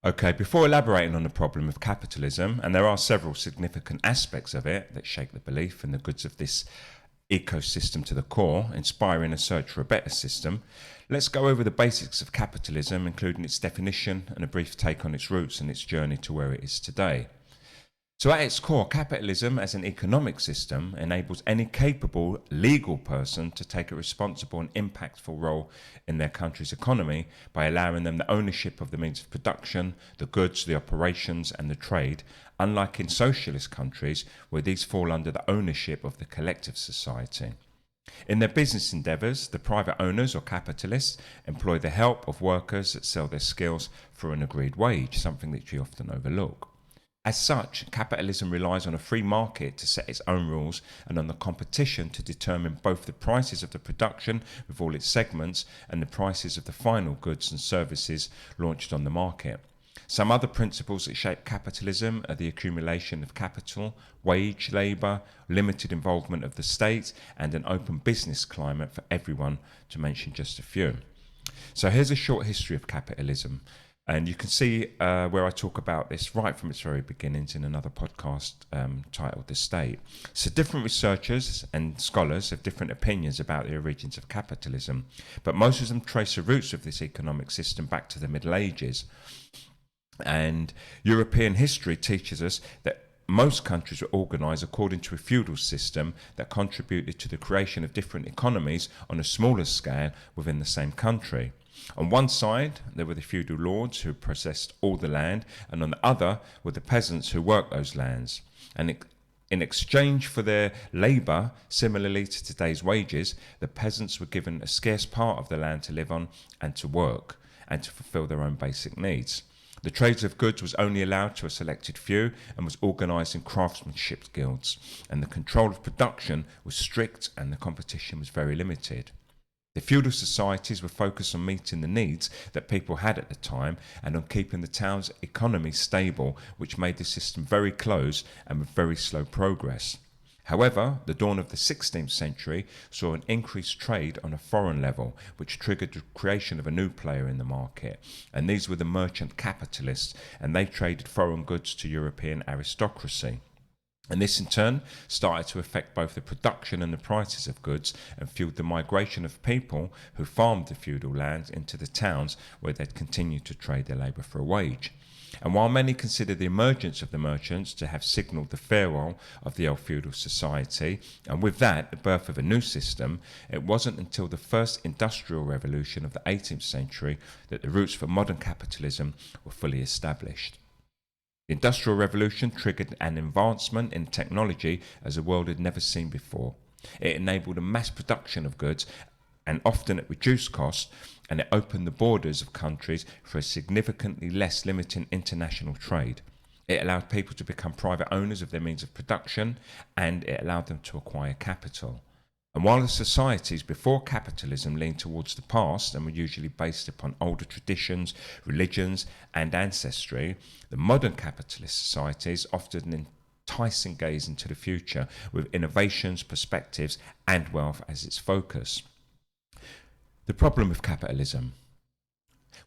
Okay, before elaborating on the problem of capitalism, and there are several significant aspects of it that shake the belief in the goods of this ecosystem to the core, inspiring a search for a better system, let's go over the basics of capitalism, including its definition and a brief take on its roots and its journey to where it is today. So at its core, capitalism as an economic system enables any capable legal person to take a responsible and impactful role in their country's economy by allowing them the ownership of the means of production, the goods, the operations and the trade, unlike in socialist countries where these fall under the ownership of the collective society. In their business endeavours, the private owners or capitalists employ the help of workers that sell their skills for an agreed wage, something that you often overlook. As such, capitalism relies on a free market to set its own rules and on the competition to determine both the prices of the production with all its segments and the prices of the final goods and services launched on the market. Some other principles that shape capitalism are the accumulation of capital, wage labour, limited involvement of the state, and an open business climate for everyone, to mention just a few. So here's a short history of capitalism. And you can see where I talk about this right from its very beginnings in another podcast titled The State. So different researchers and scholars have different opinions about the origins of capitalism, but most of them trace the roots of this economic system back to the Middle Ages. And European history teaches us that most countries were organised according to a feudal system that contributed to the creation of different economies on a smaller scale within the same country. On one side, there were the feudal lords who possessed all the land, and on the other were the peasants who worked those lands. And in exchange for their labour, similarly to today's wages, the peasants were given a scarce part of the land to live on and to work, and to fulfil their own basic needs. The trade of goods was only allowed to a selected few and was organised in craftsmanship guilds, and the control of production was strict and the competition was very limited. The feudal societies were focused on meeting the needs that people had at the time and on keeping the town's economy stable, which made the system very closed and with very slow progress. However, the dawn of the 16th century saw an increased trade on a foreign level, which triggered the creation of a new player in the market, and these were the merchant capitalists, and they traded foreign goods to European aristocracy. And this in turn started to affect both the production and the prices of goods and fueled the migration of people who farmed the feudal lands into the towns where they'd continue to trade their labour for a wage. And while many consider the emergence of the merchants to have signalled the farewell of the old feudal society, and with that the birth of a new system, it wasn't until the first industrial revolution of the 18th century that the roots for modern capitalism were fully established. The Industrial Revolution triggered an advancement in technology as the world had never seen before. It enabled a mass production of goods, and often at reduced cost, and it opened the borders of countries for a significantly less limiting international trade. It allowed people to become private owners of their means of production, and it allowed them to acquire capital. And while the societies before capitalism leaned towards the past and were usually based upon older traditions, religions and ancestry, the modern capitalist societies offered an enticing gaze into the future with innovations, perspectives and wealth as its focus. The problem of capitalism.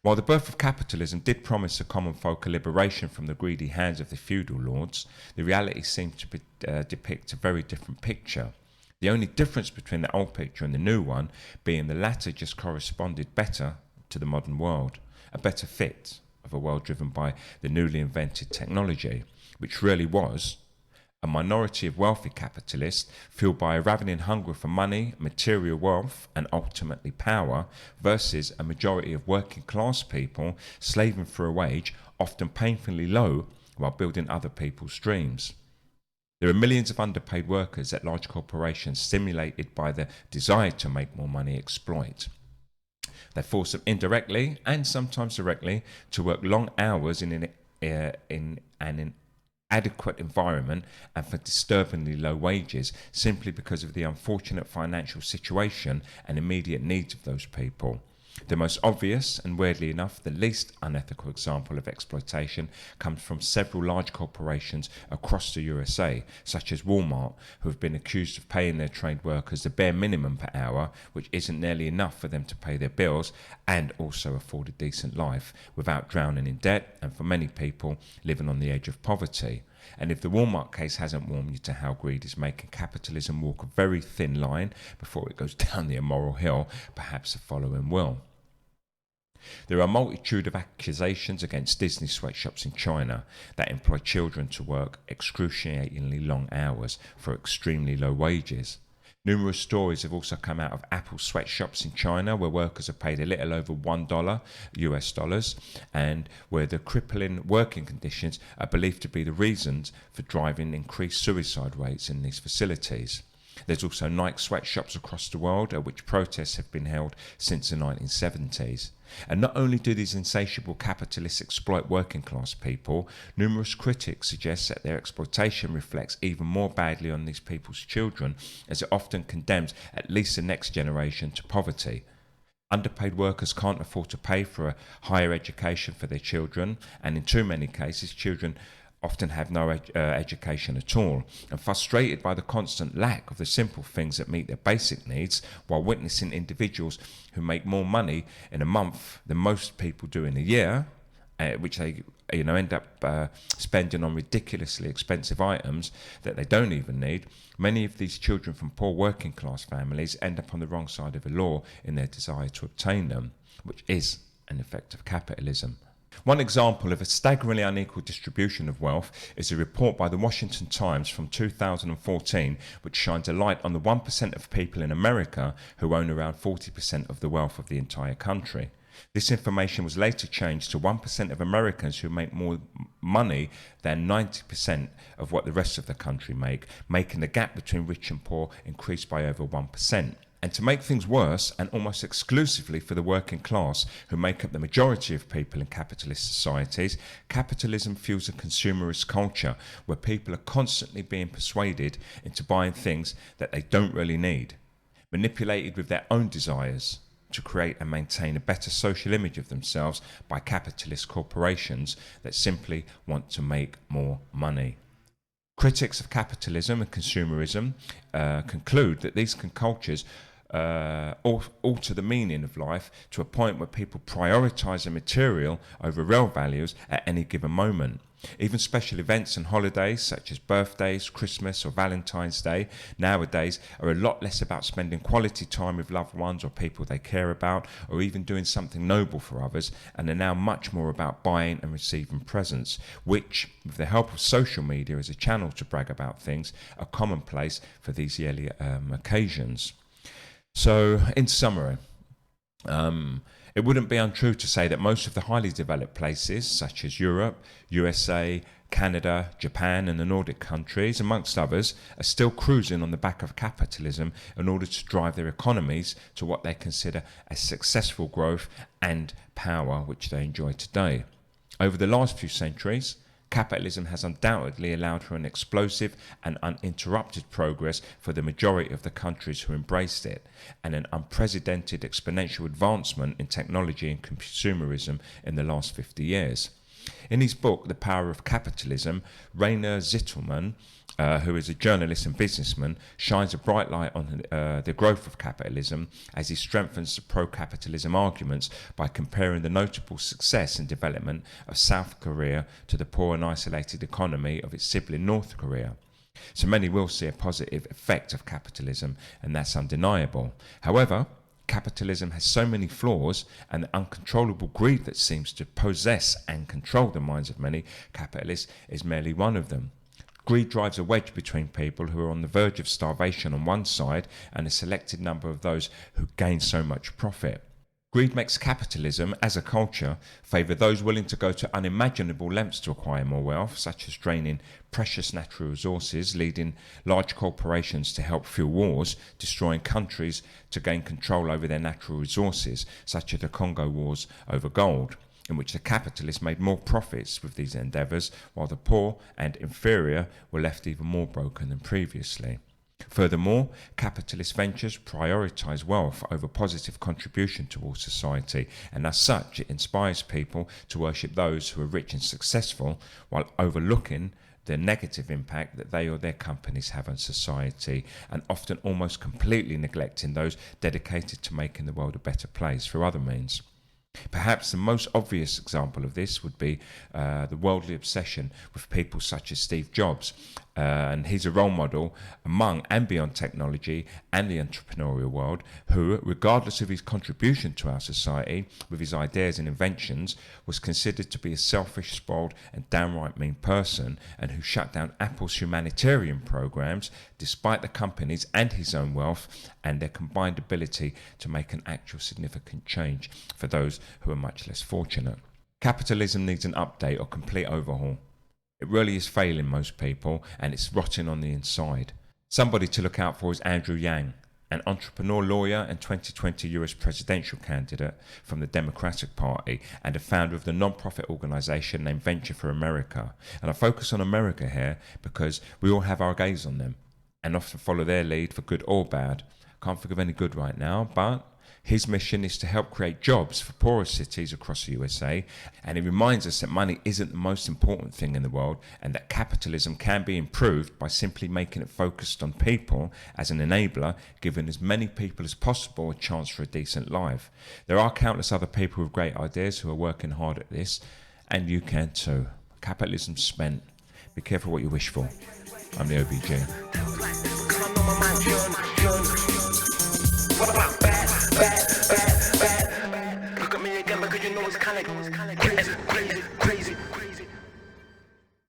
While the birth of capitalism did promise the common folk a liberation from the greedy hands of the feudal lords, the reality seemed to depict a very different picture. The only difference between the old picture and the new one being the latter just corresponded better to the modern world, a better fit of a world driven by the newly invented technology, which really was a minority of wealthy capitalists fueled by a ravening hunger for money, material wealth and ultimately power, versus a majority of working class people slaving for a wage, often painfully low, while building other people's dreams. There are millions of underpaid workers that large corporations, stimulated by the desire to make more money, exploit. They force them indirectly and sometimes directly to work long hours in an inadequate environment and for disturbingly low wages, simply because of the unfortunate financial situation and immediate needs of those people. The most obvious, and weirdly enough, the least unethical example of exploitation comes from several large corporations across the USA, such as Walmart, who have been accused of paying their trade workers the bare minimum per hour, which isn't nearly enough for them to pay their bills and also afford a decent life without drowning in debt, and for many people living on the edge of poverty. And if the Walmart case hasn't warmed you to how greed is making capitalism walk a very thin line before it goes down the immoral hill, perhaps the following will. There are a multitude of accusations against Disney sweatshops in China that employ children to work excruciatingly long hours for extremely low wages. Numerous stories have also come out of Apple sweatshops in China where workers are paid a little over $1 US dollars, and where the crippling working conditions are believed to be the reasons for driving increased suicide rates in these facilities. There's also Nike sweatshops across the world at which protests have been held since the 1970s. And not only do these insatiable capitalists exploit working class people, numerous critics suggest that their exploitation reflects even more badly on these people's children, as it often condemns at least the next generation to poverty. Underpaid workers can't afford to pay for a higher education for their children, and in too many cases, children often have no education at all, and frustrated by the constant lack of the simple things that meet their basic needs, while witnessing individuals who make more money in a month than most people do in a year, which they end up spending on ridiculously expensive items that they don't even need. Many of these children from poor working class families end up on the wrong side of the law in their desire to obtain them, which is an effect of capitalism. One example of a staggeringly unequal distribution of wealth is a report by the Washington Times from 2014, which shines a light on the 1% of people in America who own around 40% of the wealth of the entire country. This information was later changed to 1% of Americans who make more money than 90% of what the rest of the country make, making the gap between rich and poor increase by over 1%. And to make things worse, and almost exclusively for the working class, who make up the majority of people in capitalist societies, capitalism fuels a consumerist culture where people are constantly being persuaded into buying things that they don't really need, manipulated with their own desires to create and maintain a better social image of themselves by capitalist corporations that simply want to make more money. Critics of capitalism and consumerism conclude that these cultures alter the meaning of life to a point where people prioritise the material over real values at any given moment. Even special events and holidays such as birthdays, Christmas or Valentine's Day nowadays are a lot less about spending quality time with loved ones or people they care about, or even doing something noble for others, and are now much more about buying and receiving presents, which, with the help of social media as a channel to brag about things, are commonplace for these yearly occasions. So, in summary, it wouldn't be untrue to say that most of the highly developed places, such as Europe, USA, Canada, Japan and the Nordic countries, amongst others, are still cruising on the back of capitalism in order to drive their economies to what they consider as successful growth and power which they enjoy today. Over the last few centuries, capitalism has undoubtedly allowed for an explosive and uninterrupted progress for the majority of the countries who embraced it, and an unprecedented exponential advancement in technology and consumerism in the last 50 years. In his book, The Power of Capitalism, Rainer Zittelmann, who is a journalist and businessman, shines a bright light on the growth of capitalism as he strengthens the pro-capitalism arguments by comparing the notable success and development of South Korea to the poor and isolated economy of its sibling North Korea. So many will see a positive effect of capitalism, and that's undeniable. However, capitalism has so many flaws, and the uncontrollable greed that seems to possess and control the minds of many capitalists is merely one of them. Greed drives a wedge between people who are on the verge of starvation on one side and a selected number of those who gain so much profit. Greed makes capitalism, as a culture, favour those willing to go to unimaginable lengths to acquire more wealth, such as draining precious natural resources, leading large corporations to help fuel wars, destroying countries to gain control over their natural resources, such as the Congo Wars over gold, in which the capitalists made more profits with these endeavours, while the poor and inferior were left even more broken than previously. Furthermore, capitalist ventures prioritise wealth over positive contribution towards society, and as such it inspires people to worship those who are rich and successful while overlooking the negative impact that they or their companies have on society, and often almost completely neglecting those dedicated to making the world a better place through other means. Perhaps the most obvious example of this would be the worldly obsession with people such as Steve Jobs. And he's a role model among and beyond technology and the entrepreneurial world, who, regardless of his contribution to our society with his ideas and inventions, was considered to be a selfish, spoiled and downright mean person, and who shut down Apple's humanitarian programs despite the company's and his own wealth and their combined ability to make an actual significant change for those who are much less fortunate. Capitalism needs an update or complete overhaul. It really is failing most people, and it's rotting on the inside. Somebody to look out for is Andrew Yang, an entrepreneur, lawyer and 2020 US presidential candidate from the Democratic Party and a founder of the non-profit organisation named Venture for America. And I focus on America here because we all have our gaze on them and often follow their lead for good or bad. Can't think of any good right now, but his mission is to help create jobs for poorer cities across the USA, and he reminds us that money isn't the most important thing in the world, and that capitalism can be improved by simply making it focused on people as an enabler, giving as many people as possible a chance for a decent life. There are countless other people with great ideas who are working hard at this, and you can too. Capitalism's spent. Be careful what you wish for. I'm the OBG.